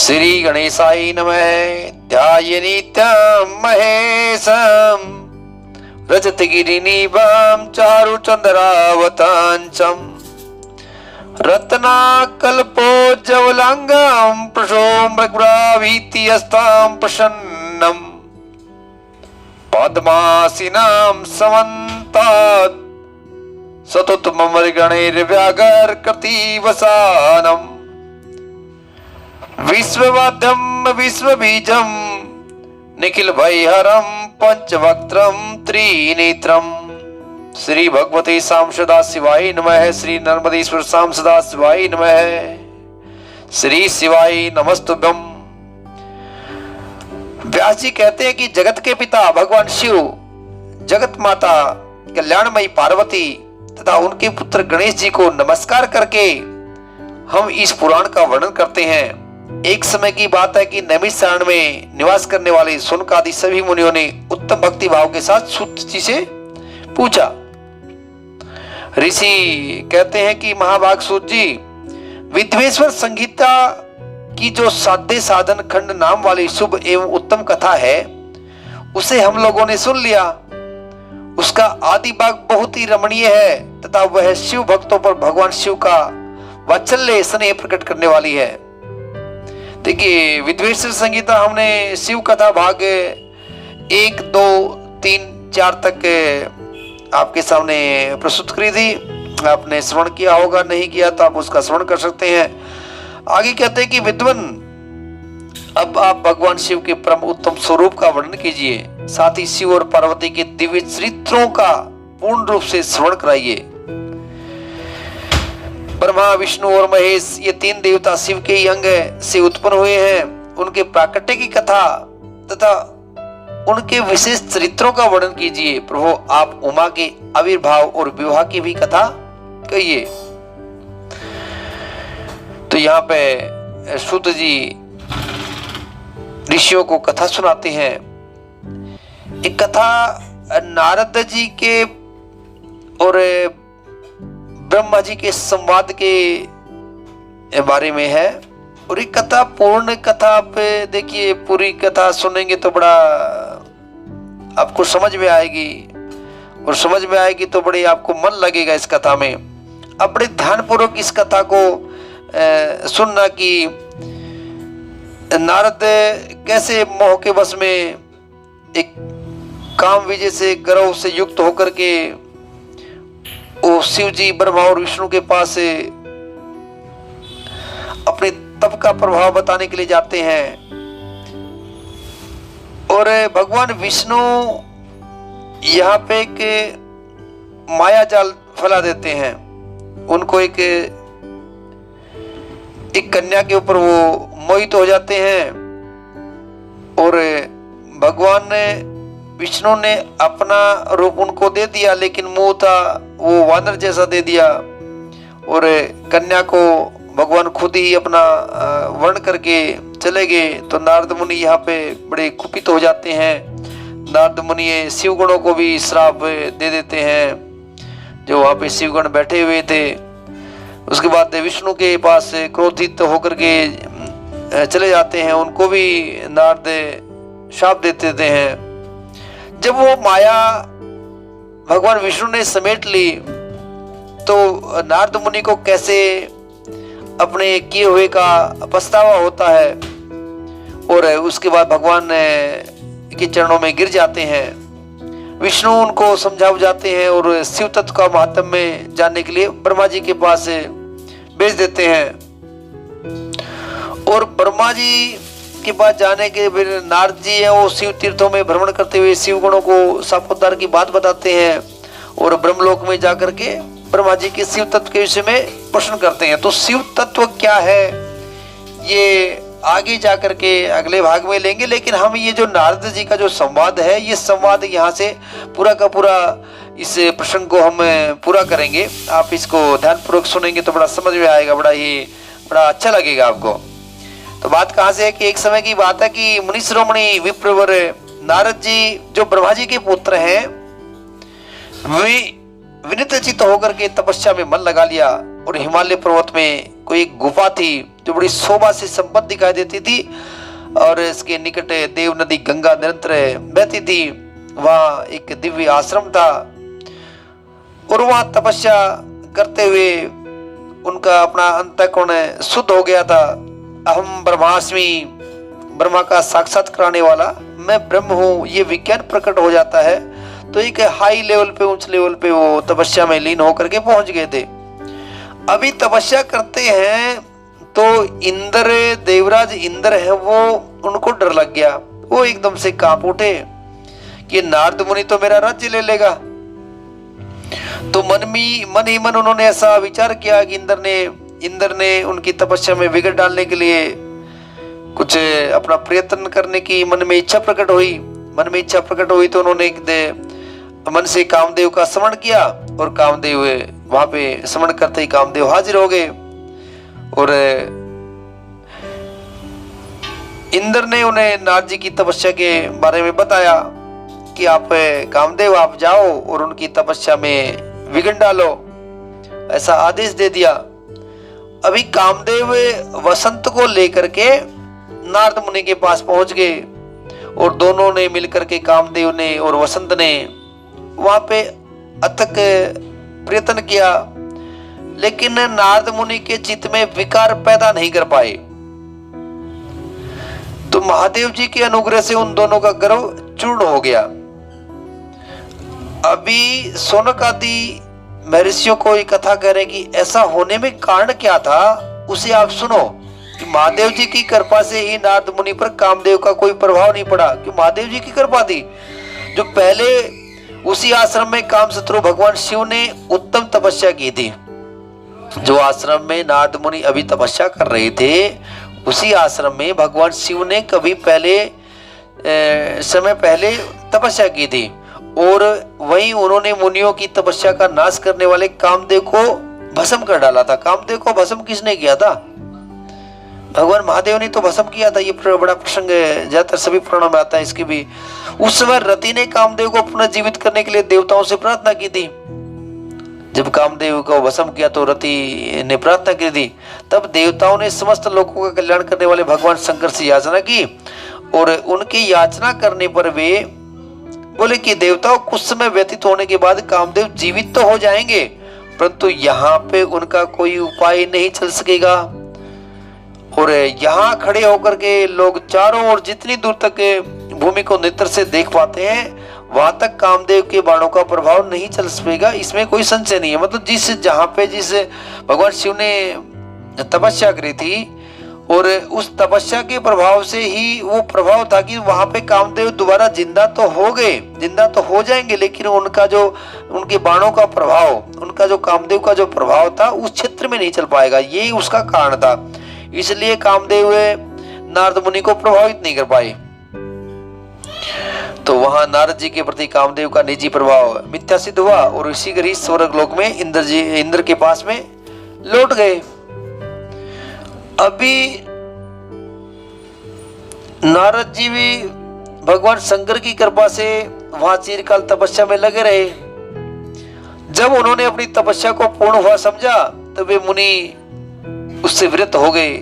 श्री गणेशाय नमः। ध्यायेन्नित्यं महेशं रजतगिरिनिभं चारुचन्द्रावतंसं रत्नाकल्पोज्ज्वलांगं प्रशोभ्रभृतिहस्तं प्रसन्नं पद्मासीनं समन्तात् सततममृगणैर्व्याघ्रकृतिवसानम् विश्ववाद्यं विश्वबीजं निखिल भयहरं पंचवक्त्रं त्रिनेत्रं। श्री भगवते श्याम सदा शिवाय नमः। श्री नर्मदेश्वर श्याम सदा शिवाय नमः। श्री शिवाय नमस्तुभ्यं। व्यास जी कहते हैं कि जगत के पिता भगवान शिव, जगत माता कल्याणमयी पार्वती तथा उनके पुत्र गणेश जी को नमस्कार करके हम इस पुराण का वर्णन करते हैं। एक समय की बात है कि नैमिषारण्य में निवास करने वाले शुनक आदि सभी मुनियों ने उत्तम भक्ति भाव के साथ सूत जी से पूछा। ऋषि कहते हैं कि महाभाग सूत जी, विद्वेश्वर संहिता की जो साध्य साधन खंड नाम वाली शुभ एवं उत्तम कथा है उसे हम लोगों ने सुन लिया। उसका आदि भाग बहुत ही रमणीय है तथा वह शिव भक्तों पर भगवान शिव का वात्सल्य स्नेह प्रकट करने वाली है। देखिए, विद्वेश्वर संहिता हमने शिव कथा भाग 1, 2, 3, 4 तक आपके सामने प्रस्तुत करी थी। आपने श्रवण किया होगा, नहीं किया तो आप उसका श्रवण कर सकते हैं। आगे कहते हैं कि विद्वान, अब आप भगवान शिव के परम उत्तम स्वरूप का वर्णन कीजिए, साथ ही शिव और पार्वती के दिव्य चरित्रों का पूर्ण रूप से श्रवण कराइए। ब्रह्मा, विष्णु और महेश ये 3 देवता शिव के ही अंग से उत्पन्न हुए हैं। उनके प्राकट्य की कथा तथा उनके विशेष चरित्रों का वर्णन कीजिए। प्रभु, आप उमा के आविर्भाव और विवाह की भी कथा कहिए। तो यहाँ पे सूत जी ऋषियों को कथा सुनाते हैं। एक कथा नारद जी के और ब्रह्मा जी के संवाद के बारे में है। और ये कथा पूर्ण कथा आप देखिए, पूरी कथा सुनेंगे तो बड़ा आपको समझ में आएगी, और समझ में आएगी तो बड़े आपको मन लगेगा इस कथा में। अब बड़े ध्यानपूर्वक इस कथा को सुनना कि नारद कैसे मोह के वश में एक काम विजय से गर्व से युक्त होकर के वो शिव जी, ब्रह्मा और विष्णु के पास अपने तप का प्रभाव बताने के लिए जाते हैं। और भगवान विष्णु यहाँ पे एक माया जाल फैला देते हैं। उनको एक कन्या के ऊपर वो मोहित हो जाते हैं। और भगवान विष्णु ने अपना रूप उनको दे दिया, लेकिन मुंह था वो वानर जैसा दे दिया। और कन्या को भगवान खुद ही अपना वर्ण करके चले गए। तो नारद मुनि यहाँ पे बड़े कुपित हो जाते हैं। नारद मुनि शिव गणों को भी श्राप दे देते हैं, जो वहाँ पे शिवगण बैठे हुए थे। उसके बाद विष्णु के पास क्रोधित होकर के चले जाते हैं, उनको भी नारद शाप देते हैं। जब वो माया भगवान विष्णु ने समेट ली तो नारद मुनि को कैसे अपने किए हुए का पछतावा होता है। और उसके बाद भगवान के चरणों में गिर जाते हैं। विष्णु उनको समझा बुझाते हैं और शिव तत्व का महात्म्य में जानने के लिए ब्रह्मा जी के पास भेज देते हैं। और ब्रह्मा जी के पास जाने के फिर नारद जी हैं, वो शिव तीर्थों में भ्रमण करते हुए शिव गणों को साक्षात्कार की बात बताते हैं। और ब्रह्मलोक में जाकर के ब्रह्मा जी के शिव तत्व के विषय में प्रश्न करते हैं। तो शिव तत्व क्या है ये आगे जाकर के अगले भाग में लेंगे, लेकिन हम ये जो नारद जी का जो संवाद है, ये संवाद यहाँ से पूरा का पूरा इस प्रसंग को हम पूरा करेंगे। आप इसको ध्यानपूर्वक सुनेंगे तो बड़ा समझ में आएगा, बड़ा अच्छा लगेगा आपको। तो बात कहाँ से है कि एक समय की बात है कि मुनि शिरोमणि विप्रवर नारद जी जो ब्रह्मा जी के पुत्र हैं, वे विनित चित्त होकर के तपस्या में मन लगा लिया। और हिमालय पर्वत में कोई एक गुफा थी जो बड़ी शोभा से संपन्न दिखाई देती थी, और इसके निकट देव नदी गंगा निरंतर बहती थी। वहां एक दिव्य आश्रम था और वहां तपस्या करते हुए उनका अपना अंतःकरण शुद्ध हो गया था। अहम ब्रह्मास्मि, ब्रह्मा का साक्षात कराने वाला मैं ब्रह्म हूँ, ये विज्ञान प्रकट हो जाता है। तो एक हाई लेवल पे, उच्च लेवल पे वो तपस्या में लीन होकर के पहुंच गए थे। अभी तपस्या करते हैं तो इंद्र, देवराज इंद्र है वो, उनको डर लग गया। वो एकदम से कांप उठे कि नारद मुनि तो मेरा राज्य ले लेगा। तो मन ही मन उन्होंने ऐसा विचार किया कि इंद्र ने उनकी तपस्या में विघट डालने के लिए कुछ अपना प्रयत्न करने की मन में इच्छा प्रकट हुई। तो उन्होंने मन से कामदेव का स्मरण किया और कामदेव वहां पे स्मरण करते ही कामदेव हाजिर हो गए। और इंद्र ने उन्हें नारद जी की तपस्या के बारे में बताया कि आप कामदेव आप जाओ और उनकी तपस्या में विघ्न डालो, ऐसा आदेश दे दिया। अभी कामदेव वसंत को लेकर के नारद मुनि के पास पहुंच गए और दोनों ने मिलकर के, कामदेव ने और वसंत ने वहां पे अथक प्रयत्न किया, लेकिन नारद मुनि के चित्त में विकार पैदा नहीं कर पाए। तो महादेव जी के अनुग्रह से उन दोनों का गर्व चूर्ण हो गया। अभी शौनक आदि महर्षियों को ये कथा कह रहे कि ऐसा होने में कारण क्या था, उसे आप सुनो। कि महादेव जी की कृपा से ही नारद मुनि पर कामदेव का कोई प्रभाव नहीं पड़ा, कि महादेव जी की कृपा थी। जो पहले उसी आश्रम में कामशत्रु भगवान शिव ने उत्तम तपस्या की थी। जो आश्रम में नारद मुनि अभी तपस्या कर रहे थे, उसी आश्रम में भगवान शिव ने कभी समय पहले तपस्या की थी, और वहीं उन्होंने मुनियों की तपस्या का नाश करने वाले कामदेव को भस्म कर डाला था। कामदेव को भस्म किसने किया था? भगवान महादेव ने तो भस्म किया था। ये बड़ा प्रसंग ज्यादातर सभी पुराणों में आता है। इसकी भी उस समय रति ने कामदेव को पुनर्जीवित करने के लिए देवताओं से प्रार्थना की थी। जब कामदेव को भस्म किया तो रति ने प्रार्थना की थी। तब देवताओं ने समस्त लोगों का कल्याण करने वाले भगवान शंकर से याचना की, और उनकी याचना करने पर वे बोले कि देवताओं कुछ समय व्यतीत होने के बाद कामदेव जीवित तो हो जाएंगे, परंतु यहाँ पे उनका कोई उपाय नहीं चल सकेगा। और यहाँ खड़े होकर के लोग चारों ओर जितनी दूर तक भूमि को नेत्र से देख पाते हैं, वहां तक कामदेव के बाणों का प्रभाव नहीं चल सकेगा, इसमें कोई संशय नहीं है। मतलब जिस भगवान शिव ने तपस्या करी थी, और उस तपस्या के प्रभाव से ही वो प्रभाव था कि वहां पे कामदेव दोबारा जिंदा तो हो जाएंगे, लेकिन उनके बाणों का प्रभाव, उनका जो कामदेव का जो प्रभाव था उस क्षेत्र में नहीं चल पाएगा। यही उसका कारण था। इसलिए कामदेव नारद मुनि को प्रभावित नहीं कर पाए। तो वहां नारद जी के प्रति कामदेव का निजी प्रभाव मिथ्या सिद्ध हुआ, और इसी गरीब स्वर्ग लोक में इंद्र के पास में लौट गए। अभी नारद जी भी भगवान शंकर की कृपा से वहां चिरकाल तपस्या में लगे रहे। जब उन्होंने अपनी तपस्या को पूर्ण हुआ समझा, तब वे मुनि उससे विरत हो गए।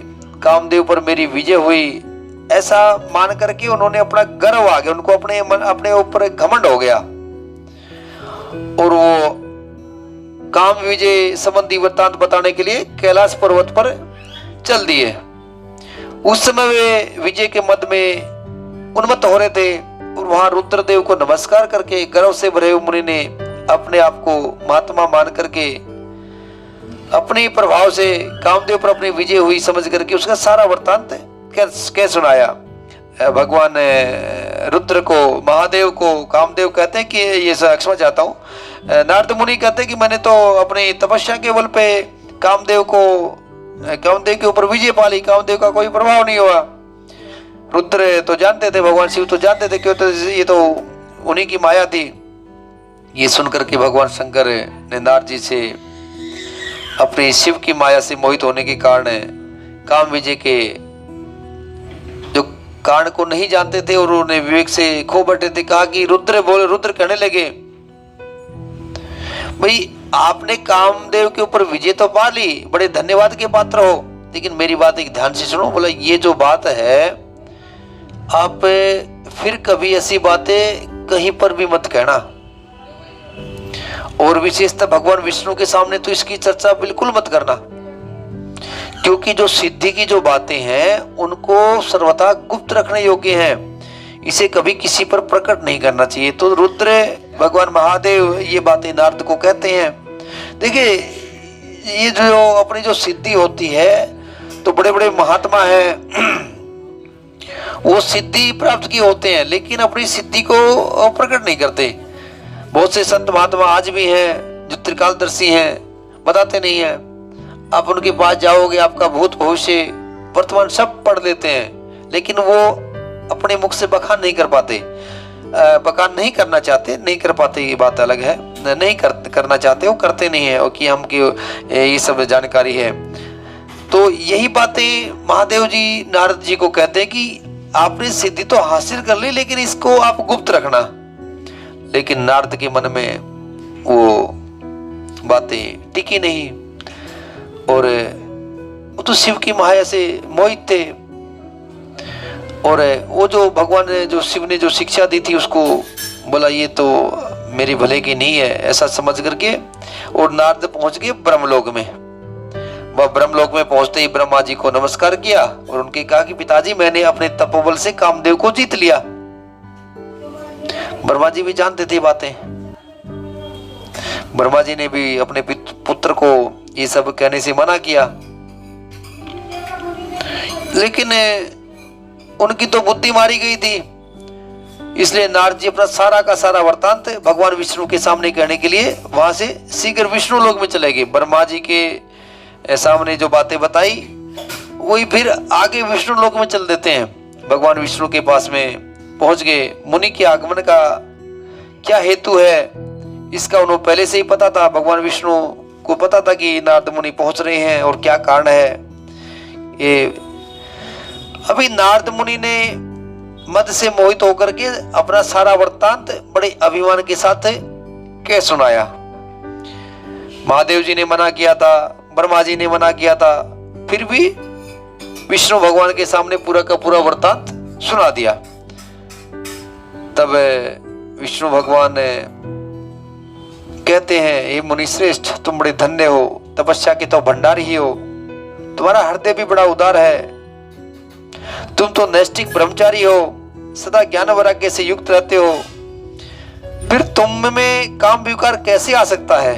कामदेव पर मेरी विजय हुई, ऐसा मान करके उन्होंने अपना गर्व आ गया, उनको अपने ऊपर घमंड हो गया, और वो काम विजय संबंधी वृत्तांत बताने के लिए कैलाश पर्वत पर चल दिए। उस समय वे विजय के मद में उन्मत्त हो रहे थे, और वहां रुद्रदेव को नमस्कार करके गर्व से भरे हुए मुनि ने अपने आप को महात्मा मान करके अपने प्रभाव से कामदेव पर अपनी विजय हुई समझ करके उसका सारा वृत्तांत कह सुनाया। भगवान रुद्र को, महादेव को कामदेव कहते हैं कि ये क्षमा चाहता हूँ, नारद मुनि कहते हैं कि मैंने तो अपनी तपस्या के बल पे कामदेव के ऊपर विजय पा ली, कामदेव का कोई प्रभाव नहीं हुआ। रुद्र तो जानते थे, भगवान शिव तो जानते थे क्यों, तो ये तो उन्हीं की माया थी। ये सुनकर के भगवान शंकर ने नारद जी से अपनी शिव की माया से मोहित होने के कारण काम विजय के जो कारण को नहीं जानते थे, और उन्हें विवेक से खो बैठे थे। कहा कि रुद्र कहने लगे, भाई आपने कामदेव के ऊपर विजय तो पा ली, बड़े धन्यवाद के पात्र हो, लेकिन मेरी बात एक ध्यान से सुनो। बोला ये जो बात है, आप फिर कभी ऐसी बातें कहीं पर भी मत कहना, और विशेषतः भगवान विष्णु के सामने तो इसकी चर्चा बिल्कुल मत करना, क्योंकि जो सिद्धि की जो बातें हैं उनको सर्वथा गुप्त रखने योग्य हैं। इसे कभी किसी पर प्रकट नहीं करना चाहिए। तो रुद्र भगवान महादेव ये बातें नारद को कहते हैं। देखिए, ये जो अपनी जो सिद्धि होती है, तो बड़े बड़े महात्मा हैं वो सिद्धि प्राप्त किए होते हैं, लेकिन अपनी सिद्धि को प्रकट नहीं करते। बहुत से संत महात्मा आज भी हैं जो त्रिकालदर्शी हैं, बताते नहीं हैं। आप उनके पास जाओगे, आपका भूत भविष्य वर्तमान सब पढ़ लेते हैं, लेकिन वो अपने मुख से बखान नहीं कर पाते, बखान नहीं करना चाहते, नहीं कर पाते, ये बात अलग है। नहीं करना चाहते, वो करते नहीं है, और कि हम की ये सब जानकारी है। तो यही बातें महादेव जी नारद जी को कहते हैं कि आपने सिद्धि तो हासिल कर ली, लेकिन इसको आप गुप्त रखना। लेकिन नारद के मन में वो बातें टिकी नहीं, और वो तो शिव की माया से मोहित थे, और वो जो भगवान ने जो शिव ने जो शिक्षा दी थी उसको बोला ये तो मेरी भले की नहीं है, ऐसा समझ करके, और नारद पहुंच गए ब्रह्मलोक में। वह ब्रह्मलोक में पहुंचते ही ब्रह्मा जी को नमस्कार किया और उनके कहा कि पिताजी, मैंने अपने तपोबल से कामदेव को जीत लिया। ब्रह्मा जी भी जानते थे बातें। ब्रह्मा जी ने भी अपने पुत्र को ये सब कहने से मना किया, लेकिन उनकी तो बुद्धि मारी गई थी। इसलिए नारद जी अपना सारा का सारा वृत्तांत भगवान विष्णु के सामने कहने के लिए वहां से शीघ्र विष्णु लोक में चले गए। ब्रह्मा जी के सामने जो बातें बताई वही फिर आगे विष्णु लोक में चल देते हैं। भगवान विष्णु के पास में पहुंच गए। मुनि के आगमन का क्या हेतु है, इसका उन्हें पहले से ही पता था। भगवान विष्णु को पता था कि नारद मुनि पहुंच रहे हैं और क्या कारण है। ये अभी नारद मुनि ने मद से मोहित होकर के अपना सारा वृत्तांत बड़े अभिमान के साथ कह सुनाया। महादेव जी ने मना किया था, ब्रह्मा जी ने मना किया था, फिर भी विष्णु भगवान के सामने पूरा का पूरा वृत्तांत सुना दिया। तब विष्णु भगवान कहते हैं, हे मुनि श्रेष्ठ, तुम बड़े धन्य हो, तपस्या के तो भंडारी ही हो, तुम्हारा हृदय भी बड़ा उदार है, तुम तो नैष्ठिक ब्रह्मचारी हो, सदा ज्ञान वैराग्य से युक्त रहते हो, फिर तुम में काम विकार कैसे आ सकता है।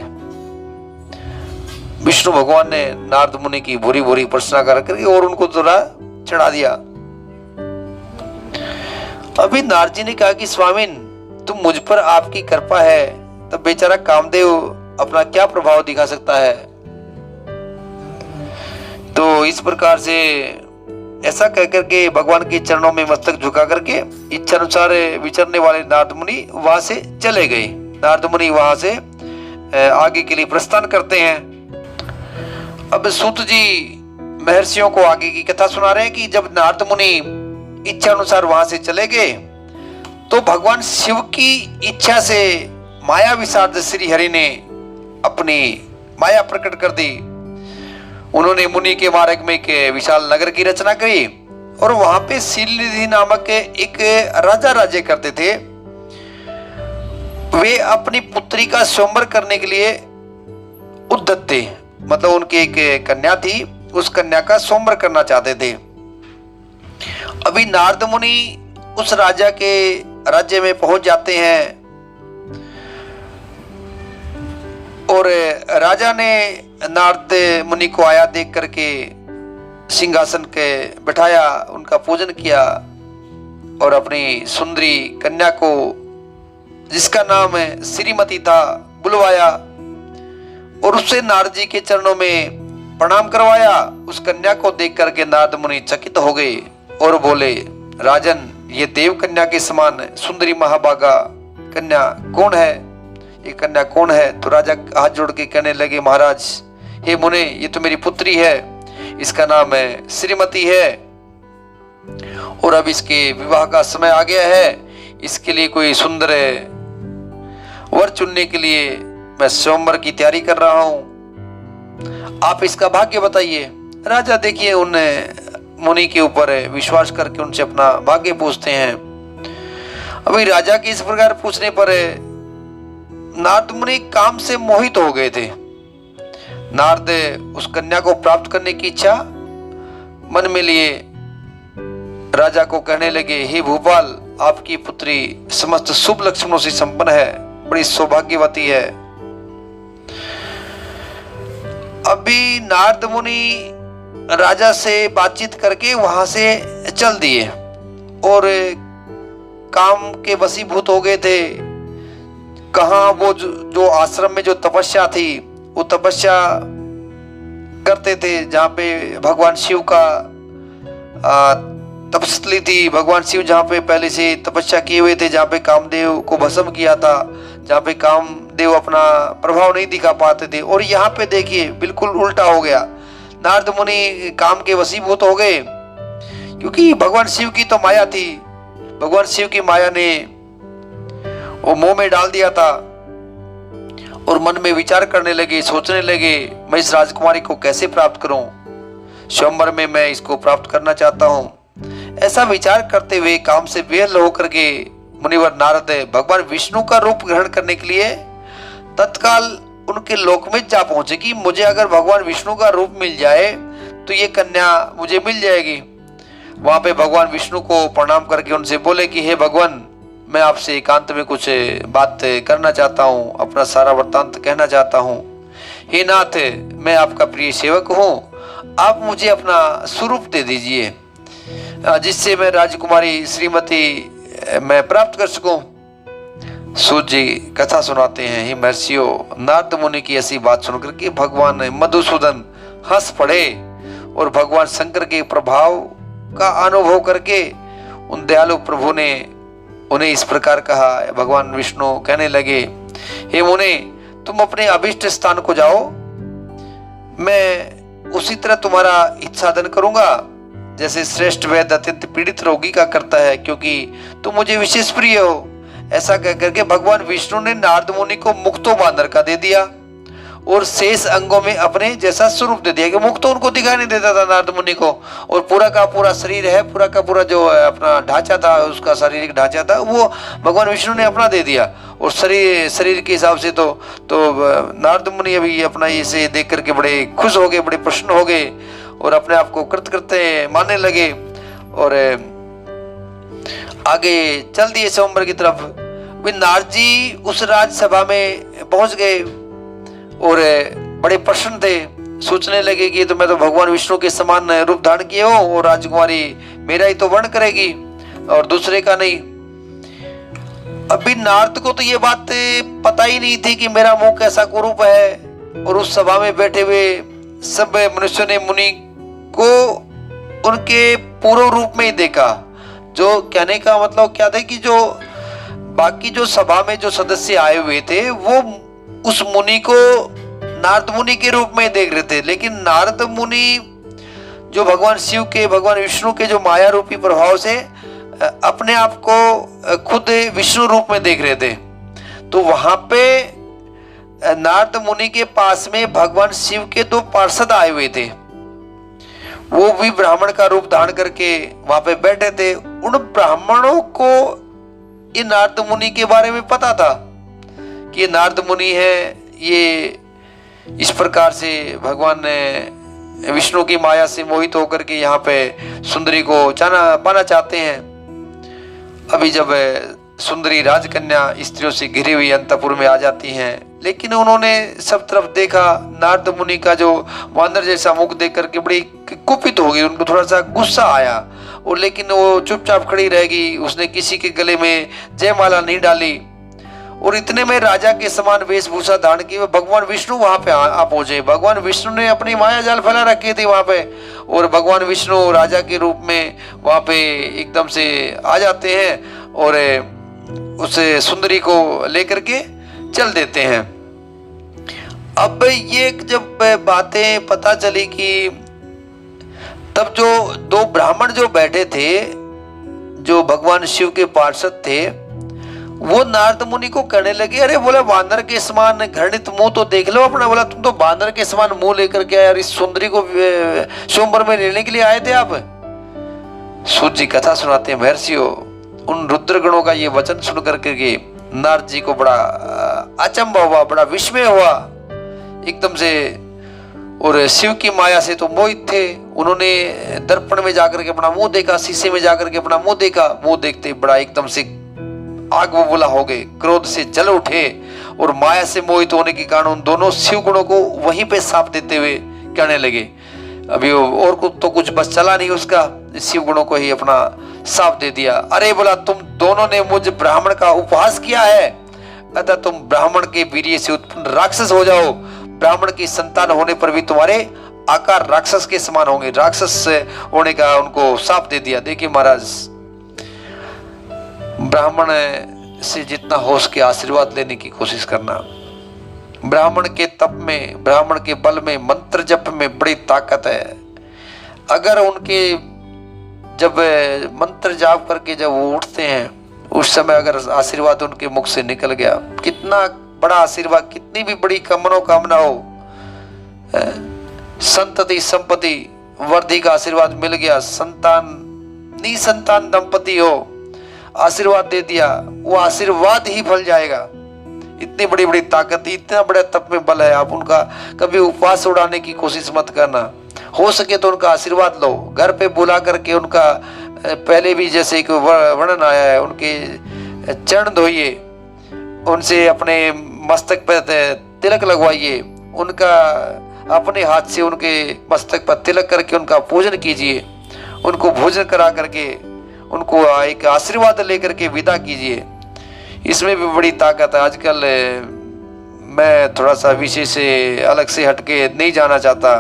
विष्णु भगवान ने नारद मुनि की बुरी बुरी प्रश्न करके और उनको थोड़ा चढ़ा दिया। अभी नारद जी ने कहा कि स्वामी, तुम मुझ पर आपकी कृपा है, तब बेचारा कामदेव अपना क्या प्रभाव दिखा सकता है। तो इस प्रकार से ऐसा कहकर के भगवान के चरणों में मस्तक झुका करके इच्छा अनुसार विचरने वाले नारद मुनि वहां से चले गए। नारद मुनि वहां से आगे के लिए प्रस्थान करते हैं। अब सूत जी महर्षियों को आगे की कथा सुना रहे हैं कि जब नारद मुनि इच्छा अनुसार वहां से चले गए, तो भगवान शिव की इच्छा से माया विशारद श्री हरि ने अपनी माया प्रकट कर दी। उन्होंने मुनि के मार्ग में एक विशाल नगर की रचना करी और वहां पे शीलनिधि नामक एक राजा राज्य करते थे। वे अपनी पुत्री का स्वयंवर करने के लिए उद्यत थे, मतलब उनकी एक कन्या थी, उस कन्या का स्वयंवर करना चाहते थे। अभी नारद मुनि उस राजा के राज्य में पहुंच जाते हैं और राजा ने नारद मुनि को आया देख करके सिंहासन के बैठाया, उनका पूजन किया और अपनी सुंदरी कन्या को, जिसका नाम श्रीमती था, बुलवाया और उससे नारद जी के चरणों में प्रणाम करवाया। उस कन्या को देख करके नारद मुनि चकित हो गए और बोले, राजन, ये देव कन्या के समान सुंदरी महाभागा कन्या कौन है? ये कन्या कौन है? तो राजा हाथ जोड़ के कहने लगे, महाराज, हे मुने, ये तो मेरी पुत्री है, इसका नाम है श्रीमती है और अब इसके विवाह का समय आ गया है। इसके लिए कोई सुंदर वर चुनने के लिए मैं स्वयंवर की तैयारी कर रहा हूं। आप इसका भाग्य बताइए। राजा देखिए उन मुनि के ऊपर विश्वास करके उनसे अपना भाग्य पूछते हैं। अभी राजा के इस प्रकार पूछने पर नारद मुनि काम से मोहित हो गए थे। नारद उस कन्या को प्राप्त करने की इच्छा मन में लिए राजा को कहने लगे, हे भूपाल, आपकी पुत्री समस्त शुभ लक्षणों से संपन्न है, बड़ी सौभाग्यवती है। अभी नारद मुनि राजा से बातचीत करके वहां से चल दिए और काम के वशीभूत हो गए थे। कहाँ वो जो आश्रम में जो तपस्या थी वो तपस्या करते थे, जहाँ पे भगवान शिव का तपस्थली थी। भगवान शिव जहाँ पे पहले से तपस्या किए हुए थे, जहाँ पे कामदेव को भस्म किया था, जहाँ पे कामदेव अपना प्रभाव नहीं दिखा पाते थे। और यहाँ पे देखिए बिल्कुल उल्टा हो गया, नारद मुनि काम के वशीभूत हो गए, क्योंकि भगवान शिव की तो माया थी। भगवान शिव की माया ने वो मोह में डाल दिया था और मन में विचार करने लगे, सोचने लगे, मैं इस राजकुमारी को कैसे प्राप्त करूं, स्वयंवर में मैं इसको प्राप्त करना चाहता हूं। ऐसा विचार करते हुए काम से बेहल होकर के मुनिवर नारद भगवान विष्णु का रूप ग्रहण करने के लिए तत्काल उनके लोक में जा पहुंचे कि मुझे अगर भगवान विष्णु का रूप मिल जाए तो ये कन्या मुझे मिल जाएगी। वहां पे भगवान विष्णु को प्रणाम करके उनसे बोले कि हे भगवान, मैं आपसे एकांत में कुछ बात करना चाहता हूँ, अपना सारा वृत्तांत कहना चाहता हूँ। हे नाथ, मैं आपका प्रिय सेवक हूँ, आप मुझे अपना स्वरूप दे दीजिए जिससे मैं राजकुमारी श्रीमती मैं प्राप्त कर सकूं। सूत जी कथा सुनाते हैं, हे महर्षियों, नारद मुनि की ऐसी बात सुनकर के भगवान मधुसूदन हंस पड़े और भगवान शंकर के प्रभाव का अनुभव करके उन दयालु प्रभु ने उन्हें इस प्रकार कहा। भगवान विष्णु कहने लगे, हे मुनि, तुम अपने अभिष्ट स्थान को जाओ, मैं उसी तरह तुम्हारा हित साधन करूंगा जैसे श्रेष्ठ वैद्य अत्यंत पीड़ित रोगी का करता है, क्योंकि तुम मुझे विशेष प्रिय हो। ऐसा कह करके भगवान विष्णु ने नारद मुनि को मुक्तो बांदर का दे दिया और शेष अंगों में अपने जैसा स्वरूप दे दिया कि मुक्तो उनको दिखाई नहीं देता था नारद मुनि को, और पूरा का पूरा शरीर है, पूरा का पूरा जो अपना ढांचा था, उसका शारीरिक ढांचा था, वो भगवान विष्णु ने अपना दे दिया। और शरीर के हिसाब से तो नारद मुनि अभी अपना इसे देख करके बड़े खुश हो गए, बड़े प्रसन्न हो गए और अपने आप को कृतकृत्य मानने लगे और आगे चल दिए स्वयंवर की तरफ। वे नारद जी उस राजसभा में पहुंच गए और बड़े प्रसन्न थे, सोचने लगे कि तो मैं तो भगवान विष्णु के समान रूप धारण किए हो और राजकुमारी मेरा ही तो वर्ण करेगी और दूसरे का नहीं। अभी नारद को तो ये बात पता ही नहीं थी कि मेरा मुंह कैसा कुरूप है, और उस सभा में बैठे हुए सब मनुष्यों ने मुनि को उनके पूर्व रूप में ही देखा। जो कहने का मतलब क्या था कि जो बाकी जो सभा में जो सदस्य आए हुए थे वो उस मुनि को नारद मुनि के रूप में देख रहे थे, लेकिन नारद मुनि जो भगवान शिव के, भगवान विष्णु के जो माया रूपी प्रभाव से अपने आप को खुद विष्णु रूप में देख रहे थे। तो वहां पे नारद मुनि के पास में भगवान शिव के दो पार्षद आए हुए थे, वो भी ब्राह्मण का रूप धारण करके वहां पे बैठे थे। उन ब्राह्मणों को ये नारद मुनि के बारे में पता था कि ये नारद मुनि है, ये इस प्रकार से भगवान ने विष्णु की माया से मोहित होकर के यहाँ पे सुंदरी को पाना चाहते हैं। अभी जब सुंदरी राजकन्या स्त्रियों से घिरी हुई अंतपुर में आ जाती हैं, लेकिन उन्होंने सब तरफ देखा, नारद मुनि का जो वानर जैसा मुख देख करके बड़ी कुपित हो गई, उनको थोड़ा सा गुस्सा आया और लेकिन वो चुपचाप खड़ी रहेगी, उसने किसी के गले में जयमाला नहीं डाली। और इतने में राजा के समान वेशभूषा धारण की भगवान विष्णु वहां पे आ पहुंचे। भगवान विष्णु ने अपनी माया जाल फैला रखी थी वहां पे, और भगवान विष्णु राजा के रूप में वहां पे एकदम से आ जाते हैं और उस सुंदरी को लेकर के चल देते हैं। अब ये जब बातें पता चली कि तब जो दो ब्राह्मण जो बैठे थे, जो भगवान शिव के पार्षद थे, वो नारद मुनि को कहने लगे, अरे बोला बानर के समान घृणित मुंह तो देख लो अपना। बोला तुम तो बानर के समान मुंह लेकर के यार इस सुंदरी को स्वयंवर में लेने के लिए आए थे आप। सूत जी कथा सुनाते हैं, महर्षियों उन रुद्रगणों का ये वचन सुन करके नारद जी को बड़ा अचंभा हुआ, बड़ा विस्मय हुआ एकदम से। और शिव की माया से तो मोहित थे। उन्होंने दर्पण में जाकर के अपना मुंह देखा, शीशे में जाकर के अपना मुंह देखा। मुंह देखते बड़ा एकदम से आग बबूला हो गए, क्रोध से जल उठे और माया से मोहित होने के कारण उन दोनों शिव गुणों को वहीं पे साफ देते हुए कहने लगे। अभी और कुछ तो कुछ बस चला नहीं उसका, शिव गुणों को ही अपना साफ दे दिया। अरे बोला तुम दोनों ने मुझ ब्राह्मण का उपहास किया है, अतः तुम ब्राह्मण के वीर्य से उत्पन्न राक्षस हो जाओ। ब्राह्मण की संतान होने पर भी तुम्हारे आकार राक्षस के समान होंगे। राक्षस होने का उनको साफ दे दिया। देखिए महाराज, ब्राह्मण से जितना हो सके आशीर्वाद लेने की कोशिश करना। ब्राह्मण के तप में, ब्राह्मण के बल में, मंत्र जप में बड़ी ताकत है। अगर उनके जब मंत्र जाप करके जब वो उठते हैं उस समय अगर आशीर्वाद उनके मुख से निकल गया, कितना बड़ा आशीर्वाद, कितनी भी बड़ी मनोकामना हो, संतति संपत्ति वृद्धि का आशीर्वाद मिल गया, संतान निसंतान दंपति हो, आशीर्वाद दे दिया, वो आशीर्वाद ही फल जाएगा। इतनी बड़ी बड़ी ताकत, इतना बड़ा तप में बल है। आप उनका कभी उपवास उड़ाने की कोशिश मत करना, हो सके तो उनका आशीर्वाद लो। घर पे बुला करके उनका पहले भी जैसे एक वर्णन आया है, उनके चरण धोइए, उनसे अपने मस्तक पर तिलक लगवाइए, उनका अपने हाथ से उनके मस्तक पर तिलक करके उनका पूजन कीजिए, उनको भोजन करा करके उनको एक आशीर्वाद लेकर के विदा कीजिए। इसमें भी बड़ी ताकत है। आजकल मैं थोड़ा सा विषय से अलग से हटके नहीं जाना चाहता,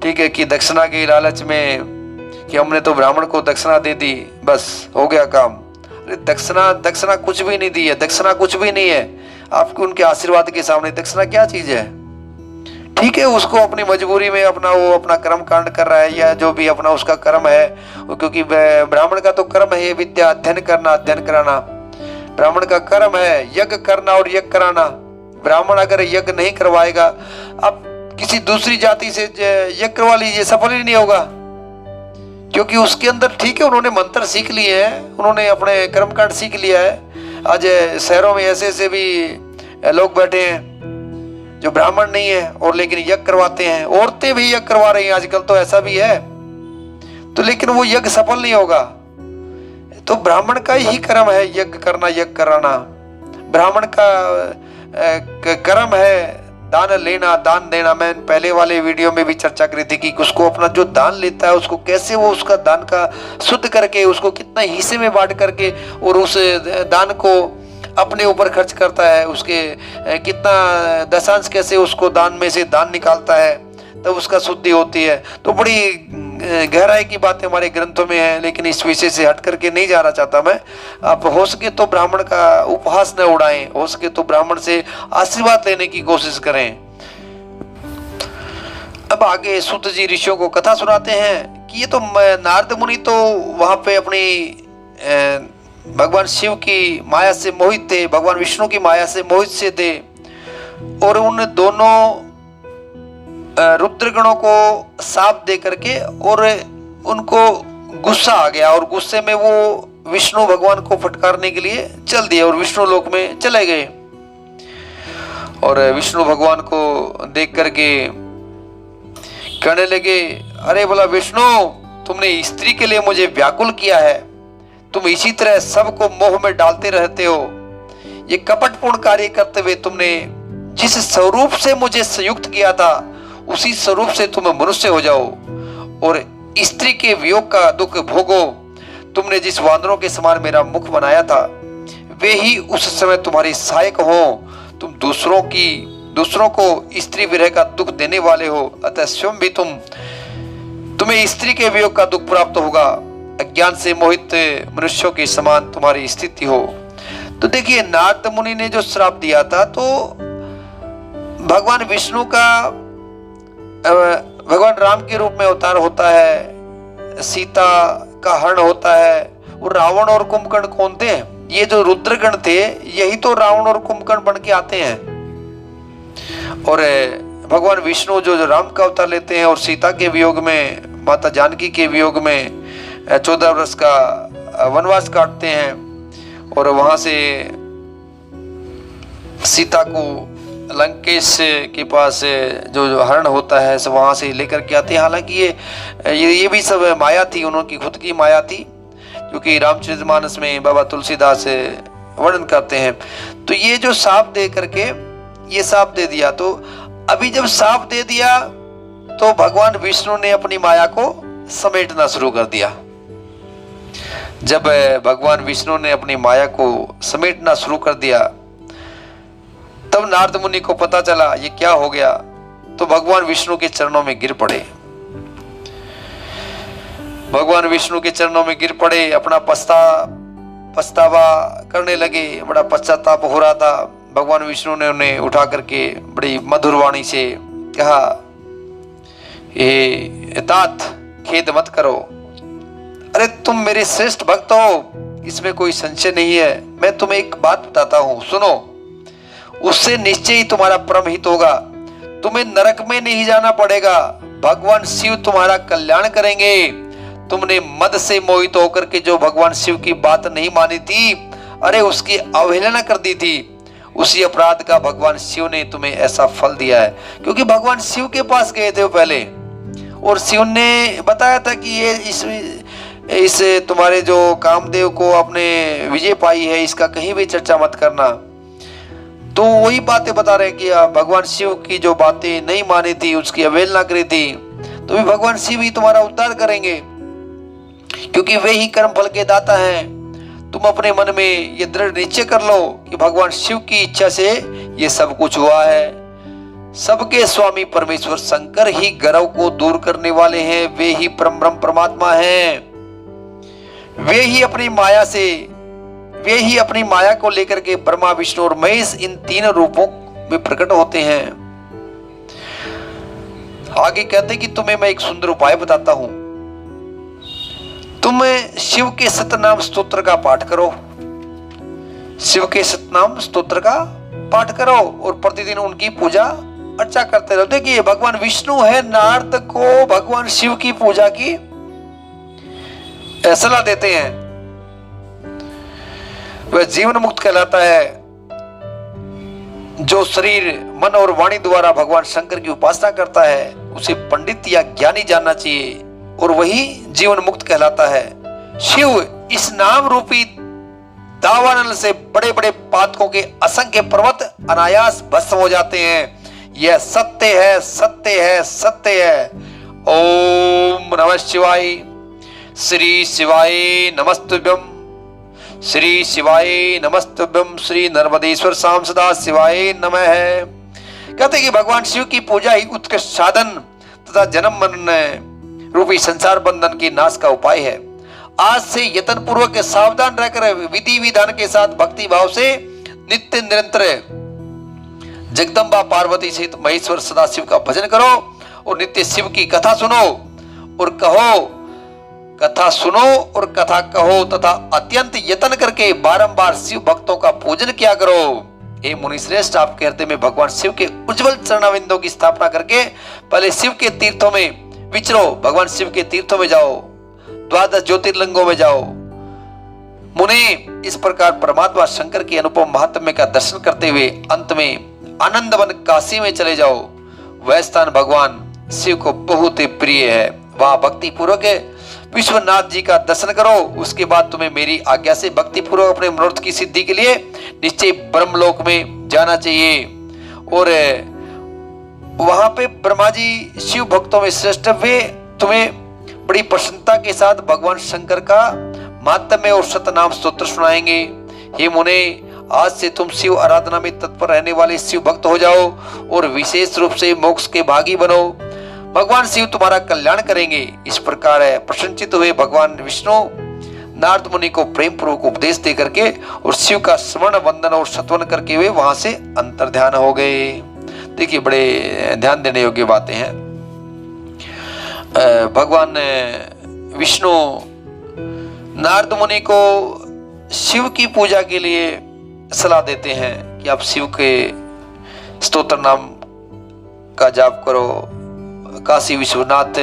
ठीक है, कि दक्षिणा के लालच में कि हमने तो ब्राह्मण को दक्षिणा दे दी, बस हो गया काम। अरे दक्षिणा कुछ भी नहीं दी है, दक्षिणा कुछ भी नहीं है। आपको उनके आशीर्वाद के सामने दक्षिणा क्या चीज है? ठीक है, उसको अपनी मजबूरी में वो अपना कर्म कांड कर रहा है, या जो भी अपना उसका कर्म है, क्योंकि ब्राह्मण का तो कर्म है विद्या अध्ययन करना, अध्ययन कराना। ब्राह्मण का कर्म है यज्ञ करना और यज्ञ कराना। ब्राह्मण अगर यज्ञ नहीं करवाएगा, अब किसी दूसरी जाति से यज्ञ करवा लीजिए, सफल ही नहीं होगा, क्योंकि उसके अंदर ठीक है उन्होंने मंत्र सीख लिए हैं, उन्होंने अपने कर्म कांड सीख लिया है। आज शहरों में ऐसे ऐसे भी लोग बैठे हैं जो ब्राह्मण नहीं है और लेकिन यज्ञ करवाते हैं। औरतें भी यज्ञ करवा रही हैं आजकल, तो ऐसा भी है, तो लेकिन वो यज्ञ सफल नहीं होगा। तो ब्राह्मण का ही कर्म है यज्ञ करना, यज्ञ कराना। ब्राह्मण का कर्म है दान लेना, दान देना। मैं पहले वाले वीडियो में भी चर्चा करी थी कि उसको अपना जो दान लेता है उसको कैसे वो उसका दान का शुद्ध करके उसको कितना हिस्से में बांट करके और उस दान को अपने ऊपर खर्च करता है, उसके कितना दशांश कैसे उसको दान में से दान निकालता है, तब उसका शुद्धि होती है। तो बड़ी गहराई की बातें हमारे ग्रंथों में है, लेकिन इस विषय से हट करके नहीं जाना चाहता मैं। आप हो सके तो ब्राह्मण का उपहास न उड़ाएं, हो सके तो ब्राह्मण से आशीर्वाद लेने की कोशिश करें। अब आगे सूत जी ऋषियों को कथा सुनाते हैं कि ये तो नारद मुनि तो वहां पे अपनी भगवान शिव की माया से मोहित थे, भगवान विष्णु की माया से मोहित से थे, और उन दोनों रुद्रगणों को साप दे करके और उनको गुस्सा आ गया, और गुस्से में वो विष्णु भगवान को फटकारने के लिए चल दिए और विष्णु लोक में चले गए। और विष्णु भगवान को देख करके कहने लगे, अरे बोला विष्णु, तुमने स्त्री के लिए मुझे व्याकुल किया है, तुम इसी तरह सबको मोह में डालते रहते हो। ये कपटपूर्ण कार्य करते हुए तुमने जिस स्वरूप से मुझे संयुक्त किया था उसी स्वरूप से तुम मनुष्य हो जाओ और स्त्री के वियोग का दुख भोगो। तुमने जिस वानरों के समान मेरा मुख बनाया था वे ही उस समय तुम्हारी सहायक हो। तुम दूसरों को स्त्री विरह का दुख देने वाले हो, अतः स्वयं भी तुम्हें स्त्री के वियोग का दुख प्राप्त होगा। अज्ञान से मोहित मनुष्यों के समान तुम्हारी स्थिति हो। तो देखिए, नारद मुनि ने जो श्राप दिया था, तो भगवान विष्णु का भगवान राम के रूप में अवतार होता है, सीता का हरण होता है, और रावण और कुंभकर्ण कौन थे? ये जो रुद्रगण थे यही तो रावण और कुंभकर्ण बन के आते हैं। और भगवान विष्णु जो राम का अवतार लेते हैं और सीता के वियोग में, माता जानकी के वियोग में 14 वर्ष का वनवास काटते हैं और वहां से सीता को लंकेश के पास जो हरण होता है सब वहां से लेकर के आते हैं। हालांकि ये भी सब माया थी, उनकी खुद की माया थी, क्योंकि रामचरितमानस में बाबा तुलसीदास वर्णन करते हैं। तो ये जो साप दे करके ये साप दे दिया, तो अभी जब साप दे दिया तो भगवान विष्णु ने अपनी माया को समेटना शुरू कर दिया। जब भगवान विष्णु ने अपनी माया को समेटना शुरू कर दिया तब नारद मुनि को पता चला ये क्या हो गया, तो भगवान विष्णु के चरणों में गिर पड़े। भगवान विष्णु के चरणों में गिर पड़े, अपना पछतावा करने लगे, बड़ा पश्चाताप हो रहा था। भगवान विष्णु ने उन्हें उठा करके बड़ी मधुर वाणी से कहा, हे तात खेद मत करो, अरे तुम मेरे श्रेष्ठ भक्त हो, इसमें कोई संशय नहीं है। मैं तुम्हें एक बात बताता हूं, सुनो, उससे निश्चय ही तुम्हारा परम हित होगा। तुम्हें नरक में नहीं जाना पड़ेगा, भगवान शिव तुम्हारा कल्याण करेंगे। तुमने मद से मोहित होकर के जो भगवान शिव की बात नहीं मानी थी, अरे उसकी अवहेलना कर दी थी, उसी अपराध का भगवान शिव ने तुम्हें ऐसा फल दिया है। क्योंकि भगवान शिव के पास गए थे वो पहले, और शिव ने बताया था कि ये इस तुम्हारे जो कामदेव को आपने विजय पाई है, इसका कहीं भी चर्चा मत करना। तो वही बातें बता रहे कि भगवान शिव की जो बातें नहीं मानी थी, उसकी अवहेलना करी थी, तो भी भगवान शिव ही तुम्हारा उद्धार करेंगे, क्योंकि वे ही कर्म फल के दाता हैं। तुम अपने मन में ये दृढ़ निश्चय कर लो कि भगवान शिव की इच्छा से ये सब कुछ हुआ है। सबके स्वामी परमेश्वर शंकर ही गर्व को दूर करने वाले हैं, वे ही परम ब्रह्म परमात्मा हैं। वे ही अपनी माया को लेकर के ब्रह्मा विष्णु और महेश इन तीन रूपों में प्रकट होते हैं। आगे कहते कि तुम्हें मैं एक सुंदर उपाय बताता हूं। तुम शिव के सतनाम स्तोत्र का पाठ करो, शिव के सतनाम स्तोत्र का पाठ करो और प्रतिदिन उनकी पूजा अर्चा करते रहो। देखिए भगवान विष्णु है, नारद को भगवान शिव की पूजा की सलाह देते हैं। वह जीवन मुक्त कहलाता है। जो शरीर मन और वाणी द्वारा भगवान शंकर की उपासना करता है उसे पंडित या ज्ञानी जानना चाहिए, और वही जीवन मुक्त कहलाता है। शिव इस नाम रूपी दावानल से बड़े बड़े पातकों के असंख्य पर्वत अनायास भस्म हो जाते हैं। यह सत्य है, सत्य है, सत्य है। ओम नमः शिवाय। श्री शिवाय नमस्तुभ्यं, श्री शिवाय नमस्तुभ्यं, श्री नर्मदेश्वर शाम सदा शिवाय नमः है। कहते कि भगवान शिव की पूजा ही उत्कृष्ट साधन तथा जन्म मरण रूपी संसार बंधन की नाश का उपाय है। आज से यत्न पूर्वक सावधान रहकर विधि विधान के साथ भक्ति भाव से नित्य निरंतर जगदम्बा पार्वती सहित महेश्वर सदाशिव का भजन करो और नित्य शिव की कथा सुनो और कहो, कथा सुनो और कथा कहो तथा अत्यंत यत्न करके बारंबार शिव भक्तों का पूजन किया करो। हे मुनि श्रेष्ठ, आपके हृदय में भगवान शिव के उज्जवल चरणाविंदों की स्थापना करके पहले शिव के तीर्थों में विचरो, भगवान शिव के तीर्थों में जाओ, द्वादश ज्योतिर्लिंगों में जाओ। मुनि इस प्रकार परमात्मा शंकर के अनुपम महात्म्य का दर्शन करते हुए अंत में आनंदवन काशी में चले जाओ। वह स्थान भगवान शिव को बहुत ही प्रिय है। वहां भक्ति पूर्वक विश्वनाथ जी का दर्शन करो। उसके बाद तुम्हें मेरी आज्ञा से भक्ति पूर्वक अपने मनोरथ की सिद्धि के लिए निश्चय ब्रह्मलोक में जाना चाहिए। और वहां पे ब्रह्मा जी शिव भक्तों में श्रेष्ठ, वे तुम्हें बड़ी प्रसन्नता के साथ भगवान शंकर का महात्म्य और सतनाम स्तोत्र सुनाएंगे। हे मुने, आज से तुम शिव आराधना में तत्पर रहने वाले शिव भक्त हो जाओ और विशेष रूप से मोक्ष के भागी बनो। भगवान शिव तुम्हारा कल्याण करेंगे। इस प्रकार प्रसन्नचित हुए भगवान विष्णु नारद मुनि को प्रेम पूर्वक उपदेश दे करके और शिव का स्मरण वंदन और सत्वन करके वे वहां से अंतर ध्यान हो गए। देखिए बड़े ध्यान देने योग्य बातें हैं। भगवान विष्णु नारद मुनि को शिव की पूजा के लिए सलाह देते हैं कि आप शिव के स्तोत्र नाम का जाप करो, काशी विश्वनाथ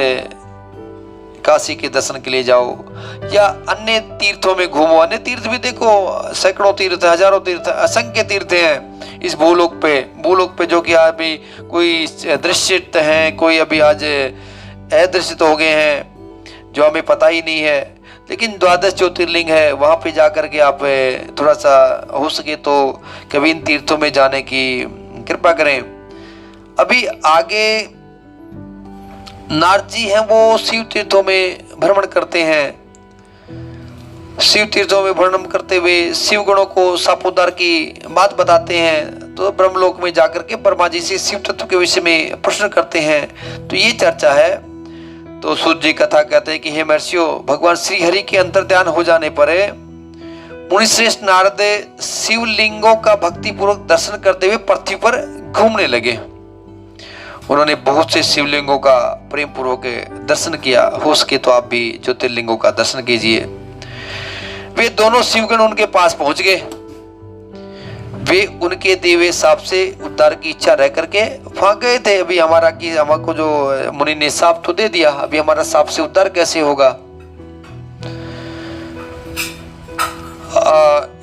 काशी के दर्शन के लिए जाओ, या अन्य तीर्थों में घूमो। अन्य तीर्थ भी देखो, सैकड़ों तीर्थ, हजारों तीर्थ, असंख्य तीर्थ हैं इस भूलोक पे जो कि अभी कोई दृश्यित हैं, कोई अभी आज अदृश्यित हो गए हैं जो हमें पता ही नहीं है। लेकिन 12 ज्योतिर्लिंग है, वहाँ पे जा कर के आप थोड़ा सा हो सके तो कभी इन तीर्थों में जाने की कृपा करें। अभी आगे नारद जी हैं, वो शिव तीर्थों में भ्रमण करते हैं। शिव तीर्थों में भ्रमण करते हुए शिव गणों को सापोद्धार की बात बताते हैं। तो ब्रह्मलोक में जाकर के ब्रह्मा जी से शिव तत्व के विषय में प्रश्न करते हैं। तो ये चर्चा है। तो सूत जी कथा कहते हैं कि हे महर्षियों, भगवान श्री हरि के अंतर्ध्यान हो जाने पर मुनिश्रेष्ठ नारद शिवलिंगों का भक्ति पूर्वक दर्शन करते हुए पृथ्वी पर घूमने लगे। उन्होंने बहुत से शिवलिंगों का प्रेम पूर्वक दर्शन किया। हो सके तो आप भी ज्योतिर्लिंगों का दर्शन कीजिए। वे दोनों शिवगण उनके पास पहुंच गए। वे उनके दिए साप से उद्धार की इच्छा रह करके वहां गए थे। अभी हमको जो मुनि ने साप तो दे दिया, अभी हमारा साप से उद्धार कैसे होगा?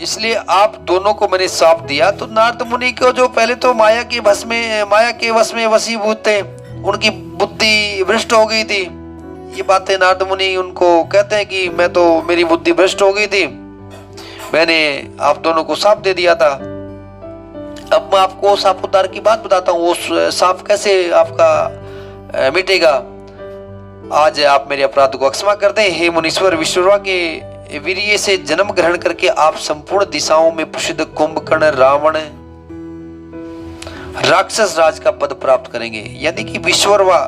इसलिए आप दोनों को मैंने साप दिया। तो नारद मुनि को जो पहले तो माया के वश में वशीभूत थे, उनकी बुद्धि भ्रष्ट हो गई थी। ये बातें नारद मुनि उनको कहते हैं कि मेरी बुद्धि भ्रष्ट हो गई थी, मैंने आप दोनों को साप दे दिया था। अब मैं आपको साप उद्धार की बात बताता हूँ। वो साप कैसे आपका मिटेगा। आज आप मेरे अपराध को क्षमा कर दें। हे मुनीश्वर, विश्वकर्मा के वीर्य से जन्म ग्रहण करके आप संपूर्ण दिशाओं में प्रसिद्ध कुंभकर्ण रावण राक्षस राज का पद प्राप्त करेंगे। यानी कि विश्वकर्मा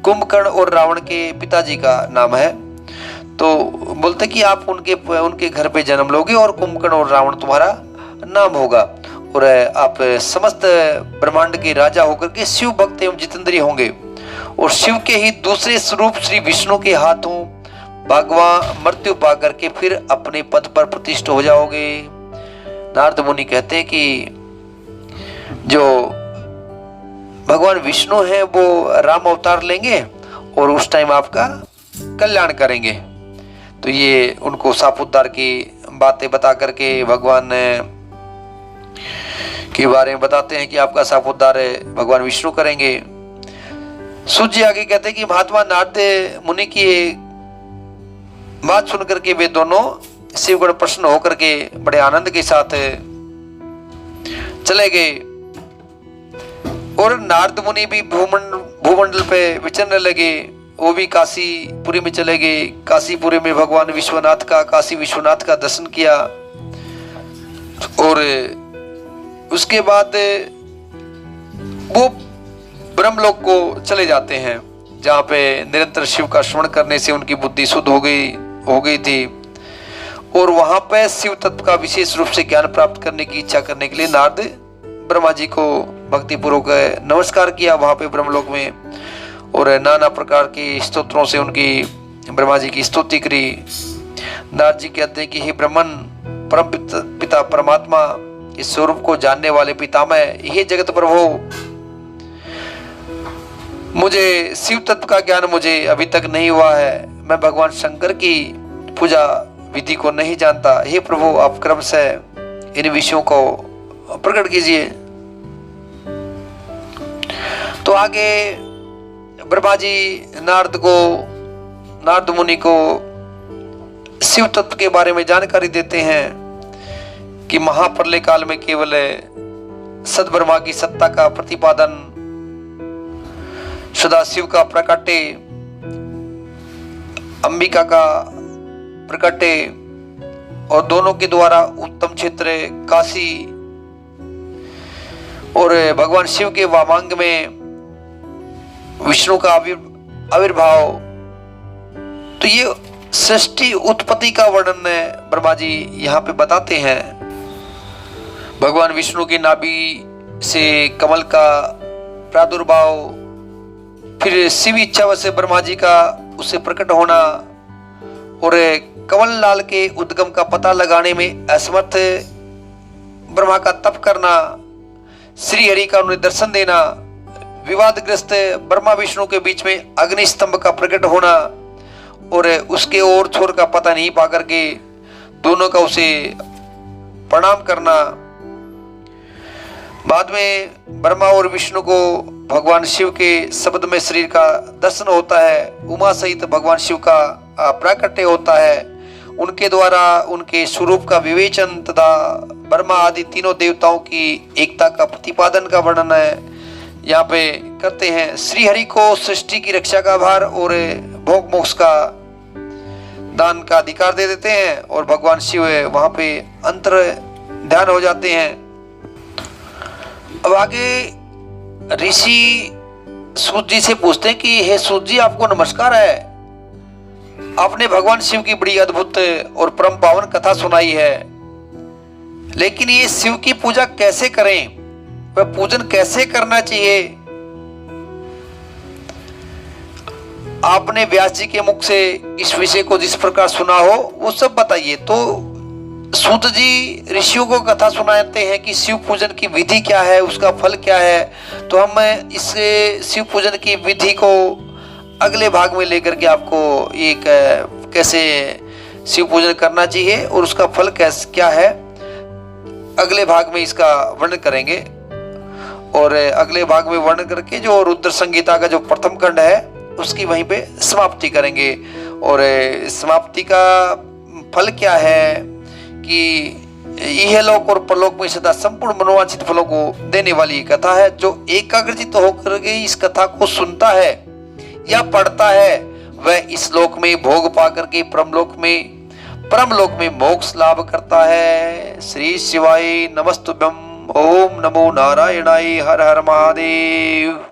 कुंभकर्ण और रावण के पिताजी का नाम है। तो बोलते कि आप उनके घर पे जन्म लोगे और कुंभकर्ण और रावण तुम्हारा नाम होगा, और आप समस्त ब्रह्मांड के राजा होकर के शिव भक्त एवं जितेंद्रिय होंगे, और शिव के ही दूसरे स्वरूप श्री विष्णु के हाथों भगवान मृत्यु पा करके फिर अपने पद पर प्रतिष्ठित हो जाओगे। नारद मुनि कहते हैं कि जो भगवान विष्णु है वो राम अवतार लेंगे और उस टाइम आपका कल्याण करेंगे। तो ये उनको साप उद्धार की बातें बता करके भगवान के बारे में बताते हैं कि आपका साप उद्धार भगवान विष्णु करेंगे। सूत जी आगे कहते हैं कि महात्मा नारद मुनि की बात सुनकर के वे दोनों शिवगण प्रसन्न होकर के बड़े आनंद के साथ चले गए, और नारद मुनि भी भूमंडल पे विचरने लगे। वो भी काशीपुरी में चले गए। काशीपुरी में भगवान काशी विश्वनाथ का दर्शन किया, और उसके बाद वो ब्रह्मलोक को चले जाते हैं, जहाँ पे निरंतर शिव का स्मरण करने से उनकी बुद्धि शुद्ध हो गई थी, और वहां पे शिव तत्व का विशेष रूप से ज्ञान प्राप्त करने की इच्छा करने के लिए नारद ब्रह्मा जी को भक्ति पूर्वक नमस्कार किया वहां पे ब्रह्मलोक में, और नाना प्रकार के स्तोत्रों से उनकी ब्रह्मा जी की स्तुति करी। नारद जी कहते हैं कि हे ब्रह्मन, परम पिता परमात्मा, इस स्वरूप को जानने वाले पितामह, हे जगत प्रभु, मुझे शिव तत्व का ज्ञान मुझे अभी तक नहीं हुआ है। मैं भगवान शंकर की पूजा विधि को नहीं जानता। हे प्रभु, आप क्रम से इन विषयों को प्रकट कीजिए। तो आगे ब्रह्मा जी नारद मुनि को शिव तत्व के बारे में जानकारी देते हैं कि महाप्रलय काल में केवल सद्ब्रह्मा की सत्ता का प्रतिपादन, सदाशिव का प्रकटे, अंबिका का प्रकटे, और दोनों के द्वारा उत्तम क्षेत्र काशी और भगवान शिव के वामांग में विष्णु का आविर्भाव। तो ये सृष्टि उत्पत्ति का वर्णन ब्रह्मा जी यहाँ पे बताते हैं। भगवान विष्णु की नाभि से कमल का प्रादुर्भाव, फिर शिव इच्छा से ब्रह्मा जी का उससे प्रकट होना, और कंवल लाल के उद्गम का पता लगाने में असमर्थ ब्रह्मा का तप करना, श्री हरि का उन्हें दर्शन देना, विवादग्रस्त ब्रह्मा विष्णु के बीच में अग्नि स्तंभ का प्रकट होना और उसके और छोर का पता नहीं पा करके दोनों का उसे प्रणाम करना। बाद में ब्रह्मा और विष्णु को भगवान शिव के शब्द में शरीर का दर्शन होता है, उमा सहित भगवान शिव का प्राकट्य होता है, उनके द्वारा उनके स्वरूप का विवेचन तथा ब्रह्मा आदि तीनों देवताओं की एकता का प्रतिपादन का वर्णन है यहाँ पे करते हैं। श्री हरि को सृष्टि की रक्षा का भार और भोग मोक्ष का दान का अधिकार दे देते हैं और भगवान शिव वहां पे अंतर ध्यान हो जाते हैं। अब आगे ऋषि सूत जी से पूछते हैं कि हे सूत जी, आपको नमस्कार है। आपने भगवान शिव की बड़ी अद्भुत और परम पावन कथा सुनाई है, लेकिन ये शिव की पूजा कैसे करें, वह पूजन कैसे करना चाहिए, आपने व्यास जी के मुख से इस विषय को जिस प्रकार सुना हो वो सब बताइए। तो सूत जी ऋषियों को कथा सुनाते हैं कि शिव पूजन की विधि क्या है, उसका फल क्या है। तो हम इस शिव पूजन की विधि को अगले भाग में लेकर के आपको एक कैसे शिव पूजन करना चाहिए और उसका फल कैसे क्या है, अगले भाग में इसका वर्णन करेंगे। और अगले भाग में वर्णन करके जो रुद्र संगीता का जो प्रथम खंड है उसकी वहीं पे समाप्ति करेंगे। और समाप्ति का फल क्या है कि यह लोक और परलोक में सदा संपूर्ण मनोवांछित फलों को देने वाली कथा है। जो एकाग्रचित होकर के इस कथा को सुनता है या पढ़ता है वह इस लोक में भोग पा करके परम लोक में मोक्ष लाभ करता है। श्री शिवाय नमस्तुभ्यं। ओम नमो नारायणाय। हर हर महादेव।